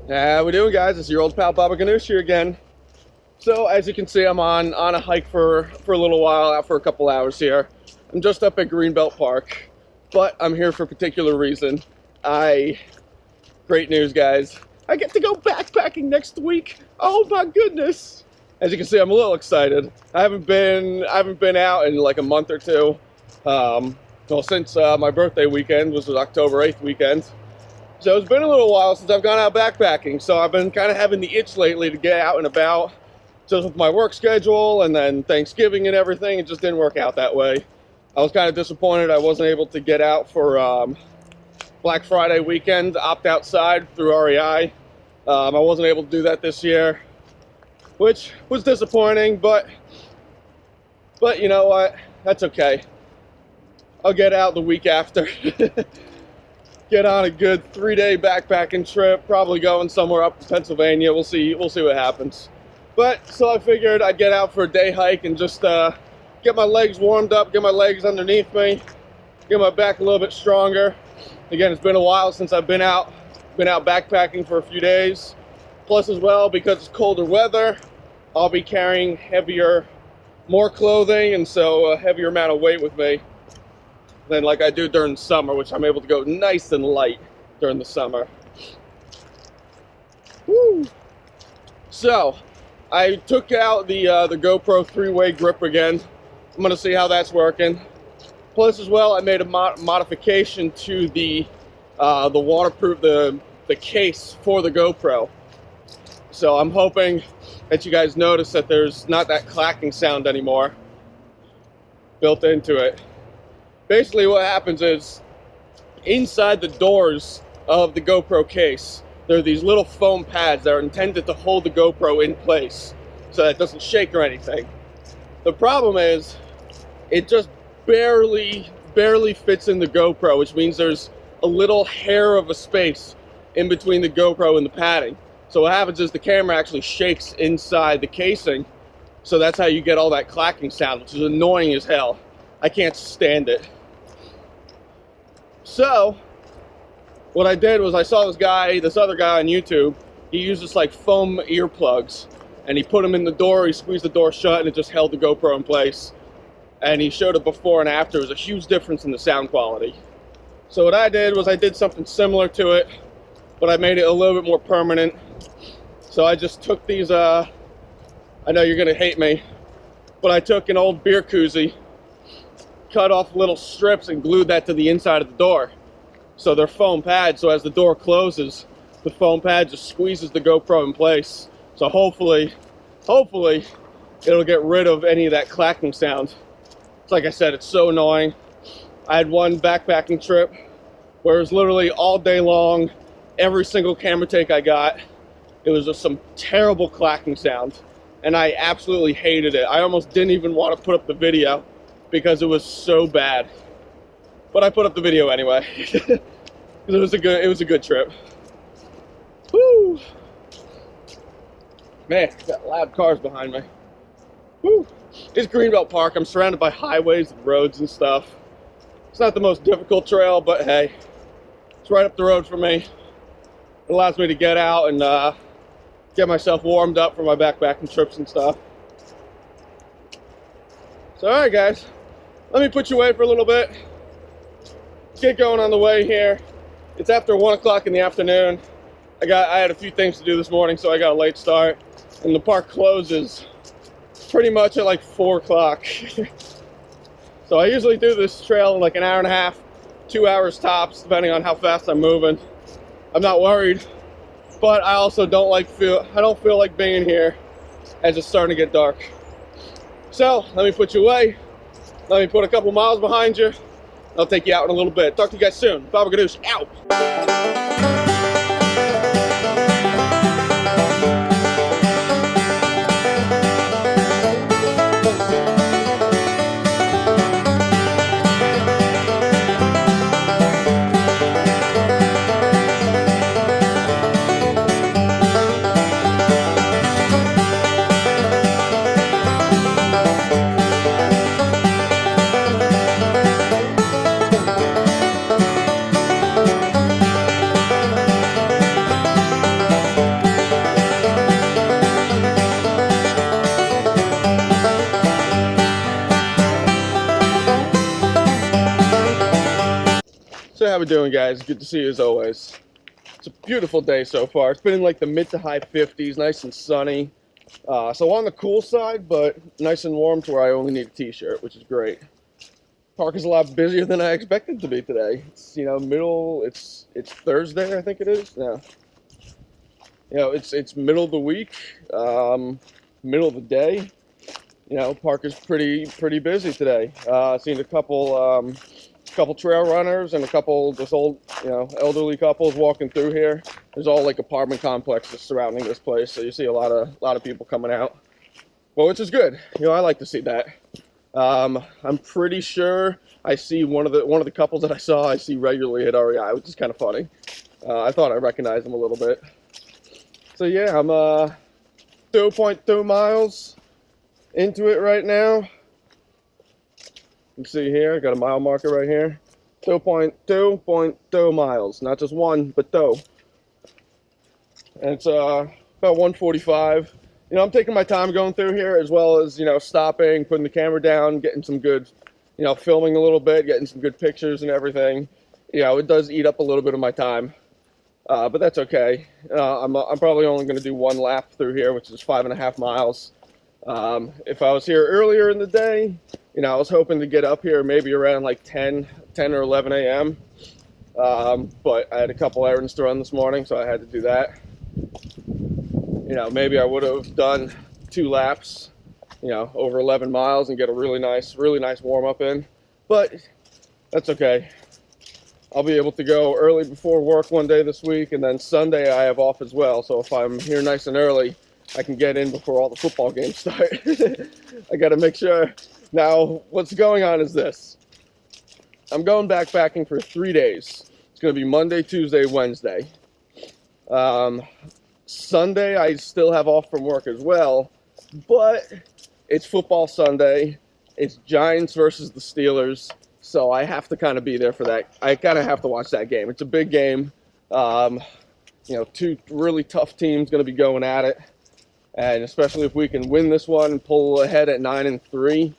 How we doing, guys? It's your old pal Baba Ganoush here again. So as you can see, I'm on a hike for a little while, out for a couple hours here. I'm just up at Greenbelt Park, but I'm here for a particular reason. Great news, guys. I get to go backpacking next week. Oh my goodness! As you can see, I'm a little excited. I haven't been out in like a month or two. Well, since my birthday weekend, which was October 8th weekend. So it's been a little while since I've gone out backpacking, so I've been kind of having the itch lately to get out and about. Just with my work schedule and then Thanksgiving and everything, it just didn't work out that way. I was kind of disappointed I wasn't able to get out for Black Friday weekend, opt outside through REI. I wasn't able to do that this year, which was disappointing, but you know what? That's okay. I'll get out the week after. Get on a good 3-day backpacking trip, probably going somewhere up to Pennsylvania. We'll see what happens. But so I figured I'd get out for a day hike and just get my legs warmed up, get my legs underneath me, get my back a little bit stronger. Again, it's been a while since I've been out backpacking for a few days. Plus as well, because it's colder weather, I'll be carrying more clothing, and so a heavier amount of weight with me than like I do during the summer, which I'm able to go nice and light during the summer. Woo! So, I took out the GoPro 3-way grip again. I'm gonna see how that's working. Plus as well, I made a modification to the waterproof, the case for the GoPro. So I'm hoping that you guys notice that there's not that clacking sound anymore built into it. Basically what happens is, inside the doors of the GoPro case, there are these little foam pads that are intended to hold the GoPro in place so that it doesn't shake or anything. The problem is, it just barely fits in the GoPro, which means there's a little hair of a space in between the GoPro and the padding. So what happens is the camera actually shakes inside the casing, so that's how you get all that clacking sound, which is annoying as hell. I can't stand it. So, what I did was I saw this other guy on YouTube. He uses like foam earplugs, and he put them in the door, he squeezed the door shut, and it just held the GoPro in place. And he showed it before and after. There was a huge difference in the sound quality. So what I did was I did something similar to it, but I made it a little bit more permanent. So I just took these, I know you're gonna hate me, but I took an old beer koozie, cut off little strips and glued that to the inside of the door. So they're foam pads, so as the door closes, the foam pad just squeezes the GoPro in place. So hopefully it'll get rid of any of that clacking sound. It's like I said, it's so annoying. I had one backpacking trip where it was literally all day long, every single camera take I got, it was just some terrible clacking sound, and I absolutely hated it. I almost didn't even want to put up the video because it was so bad. But I put up the video anyway. Because it was a good trip. Woo! Man, got loud cars behind me. Woo! It's Greenbelt Park. I'm surrounded by highways and roads and stuff. It's not the most difficult trail, but hey, it's right up the road for me. It allows me to get out and get myself warmed up for my backpacking trips and stuff. So alright guys, let me put you away for a little bit. Get going on the way here. It's after 1 o'clock in the afternoon. I had a few things to do this morning, so I got a late start. And the park closes pretty much at like 4 o'clock. So I usually do this trail in like an hour and a half, 2 hours tops, depending on how fast I'm moving. I'm not worried, but I also don't feel like being here as it's starting to get dark. So let me put you away. Let me put a couple miles behind you. I'll take you out in a little bit. Talk to you guys soon. Baba Ganoush, out. So how we doing, guys? Good to see you as always. It's a beautiful day so far. It's been in like the mid to high 50s, nice and sunny. So on the cool side, but nice and warm to where I only need a t-shirt, which is great. Park is a lot busier than I expected to be today. It's, you know, it's Thursday, I think it is. Yeah. You know, it's middle of the week, middle of the day. You know, park is pretty busy today. Seen a couple trail runners and a couple just old, you know, elderly couples walking through here. There's all like apartment complexes surrounding this place, so you see a lot of people coming out. Well, which is good. You know, I like to see that. I'm pretty sure I see one of the couples that I see regularly at REI, which is kind of funny. I thought I recognized them a little bit. So yeah, I'm 2.2 miles into it right now. You can see here, I got a mile marker right here. 2.2 miles, not just one, but two. And it's about 1:45. You know, I'm taking my time going through here, as well as, you know, stopping, putting the camera down, getting some good, you know, filming a little bit, getting some good pictures and everything. You know, it does eat up a little bit of my time, but that's okay. I'm probably only going to do one lap through here, which is 5.5 miles. If I was here earlier in the day, you know, I was hoping to get up here maybe around like 10 or 11 a.m. But I had a couple errands to run this morning, so I had to do that. You know, maybe I would have done 2 laps, you know, over 11 miles and get a really nice warm up in, but that's okay. I'll be able to go early before work one day this week, and then Sunday I have off as well. So if I'm here nice and early, I can get in before all the football games start. I got to make sure. Now, what's going on is this. I'm going backpacking for 3 days. It's going to be Monday, Tuesday, Wednesday. Sunday, I still have off from work as well, but it's football Sunday. It's Giants versus the Steelers, so I have to kind of be there for that. I kind of have to watch that game. It's a big game. You know, 2 really tough teams going to be going at it. And especially if we can win this one and pull ahead at 9-3,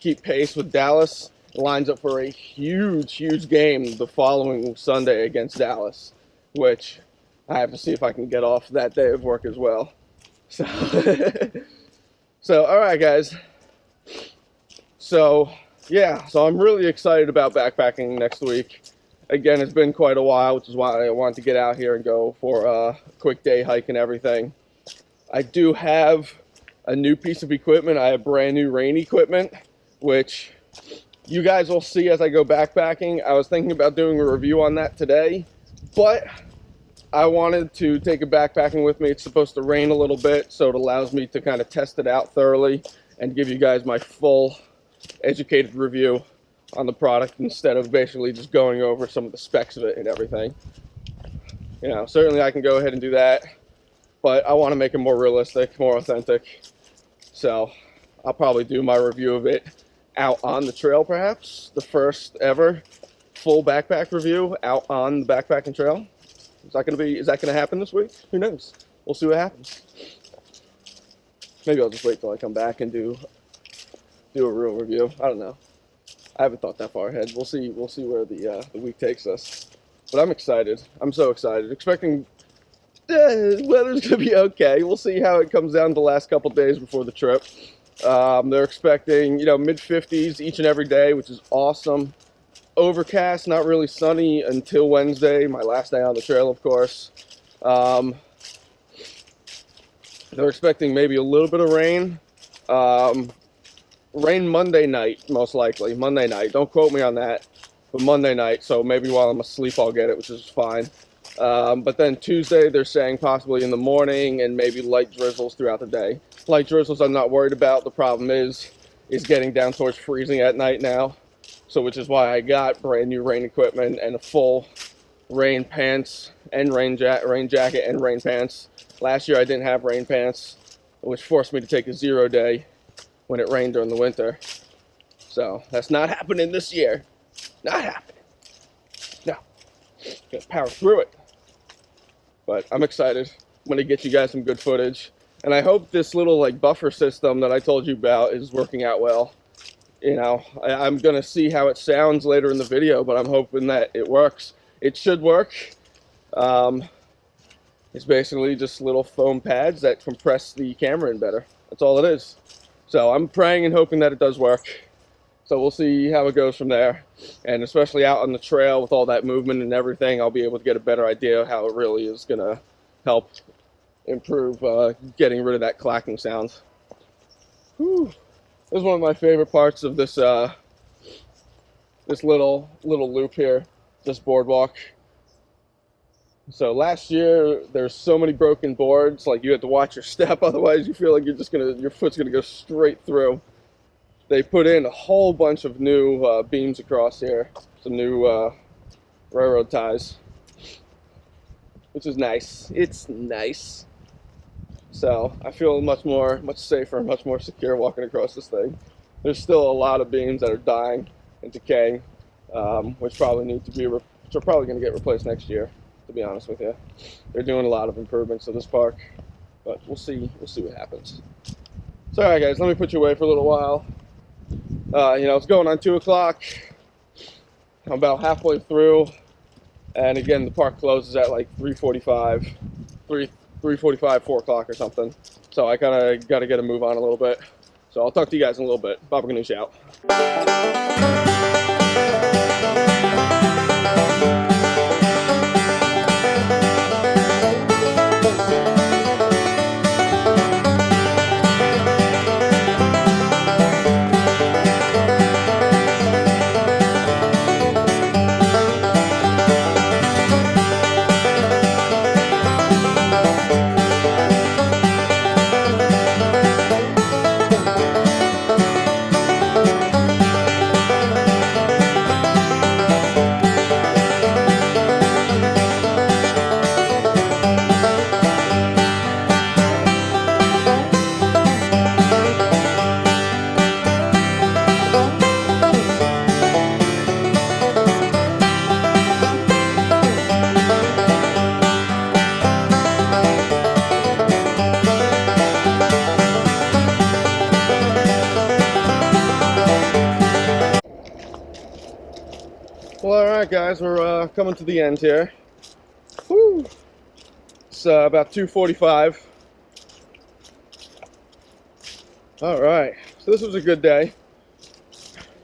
keep pace with Dallas, it lines up for a huge game the following Sunday against Dallas, which I have to see if I can get off that day of work as well. So, all right, guys. So, yeah, so I'm really excited about backpacking next week. Again, it's been quite a while, which is why I wanted to get out here and go for a quick day hike and everything. I do have a new piece of equipment. I have brand new rain equipment, which you guys will see as I go backpacking. I was thinking about doing a review on that today, but I wanted to take it backpacking with me. It's supposed to rain a little bit, so it allows me to kind of test it out thoroughly and give you guys my full educated review on the product instead of basically just going over some of the specs of it and everything. You know, certainly I can go ahead and do that, but I want to make it more realistic, more authentic. So I'll probably do my review of it out on the trail, perhaps. The first ever full backpack review out on the backpacking trail. Is that going to happen this week? Who knows? We'll see what happens. Maybe I'll just wait till I come back and do a real review. I don't know. I haven't thought that far ahead. We'll see where the week takes us. But I'm excited. I'm so excited. Expecting weather's going to be okay. We'll see how it comes down the last couple days before the trip. They're expecting, you know, mid-50s each and every day, which is awesome. Overcast, not really sunny until Wednesday, my last day on the trail, of course. They're expecting maybe a little bit of rain. Rain Monday night, most likely. Monday night. Don't quote me on that. But Monday night, so maybe while I'm asleep I'll get it, which is fine. But then Tuesday, they're saying possibly in the morning and maybe light drizzles throughout the day. Light drizzles I'm not worried about. The problem is getting down towards freezing at night now. So which is why I got brand new rain equipment and a full rain pants and rain jacket and rain pants. Last year I didn't have rain pants, which forced me to take a 0 day when it rained during the winter. So that's not happening this year. Not happening. No. Gonna power through it. But I'm excited. I'm gonna get you guys some good footage. And I hope this little like buffer system that I told you about is working out well. You know, I'm gonna see how it sounds later in the video, but I'm hoping that it works. It should work. It's basically just little foam pads that compress the camera in better. That's all it is. So I'm praying and hoping that it does work. So we'll see how it goes from there. And especially out on the trail with all that movement and everything, I'll be able to get a better idea of how it really is gonna help improve getting rid of that clacking sound. Whew. This is one of my favorite parts of this this little loop here, this boardwalk. So last year there's so many broken boards, like you had to watch your step, otherwise you feel like your foot's gonna go straight through. They put in a whole bunch of new beams across here, some new railroad ties, which is nice. It's nice. So I feel much safer, much more secure walking across this thing. There's still a lot of beams that are dying and decaying, which probably need to be, which are probably going to get replaced next year. To be honest with you, they're doing a lot of improvements to this park, but we'll see what happens. So all right, guys, let me put you away for a little while. You know, it's going on 2 o'clock. I'm about halfway through, and again, the park closes at like 3:45, 4 o'clock or something. So I kind of got to get a move on a little bit. So I'll talk to you guys in a little bit. Baba Ganoush out. Well, alright guys, we're coming to the end here. Woo. It's about 2:45. Alright, so this was a good day.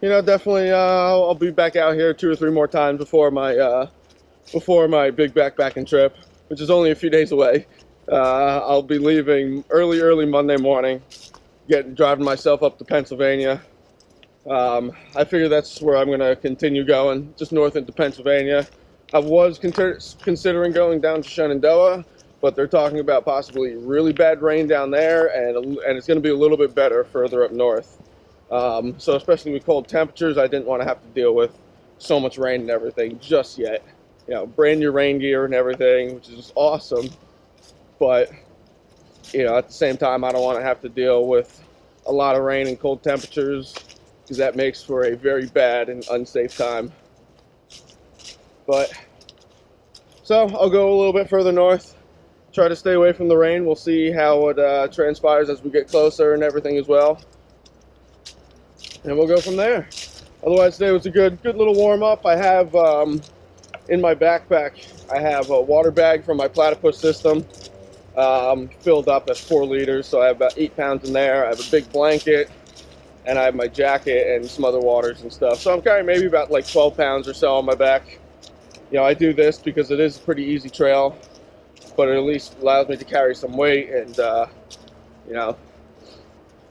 You know, definitely I'll be back out here 2 or 3 more times before my big backpacking trip, which is only a few days away. I'll be leaving early Monday morning, driving myself up to Pennsylvania. I figure that's where I'm going to continue going, just north into Pennsylvania. I was considering going down to Shenandoah, but they're talking about possibly really bad rain down there, and it's going to be a little bit better further up north. So especially with cold temperatures, I didn't want to have to deal with so much rain and everything just yet. You know, brand new rain gear and everything, which is awesome. But, you know, at the same time, I don't want to have to deal with a lot of rain and cold temperatures, because that makes for a very bad and unsafe time. But, so I'll go a little bit further north, try to stay away from the rain. We'll see how it transpires as we get closer and everything as well. And we'll go from there. Otherwise, today was a good little warm-up. I have, in my backpack, I have a water bag from my platypus system, filled up at 4 liters, so I have about 8 pounds in there. I have a big blanket, and I have my jacket and some other waters and stuff. So I'm carrying maybe about like 12 pounds or so on my back. You know, I do this because it is a pretty easy trail, but it at least allows me to carry some weight and, you know,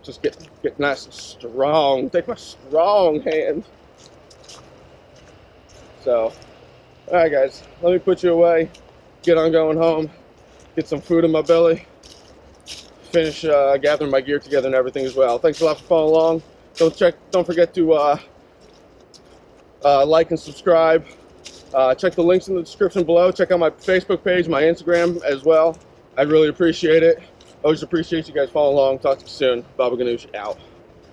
just get nice and strong. Take my strong hand. So, all right, guys, let me put you away. Get on going home. Get some food in my belly. Finish gathering my gear together and everything as well. Thanks a lot for following along. Don't forget to like and subscribe. Check the links in the description below. Check out my Facebook page, my Instagram as well. I'd really appreciate it. Always appreciate you guys following along. Talk to you soon. Baba Ganoush out.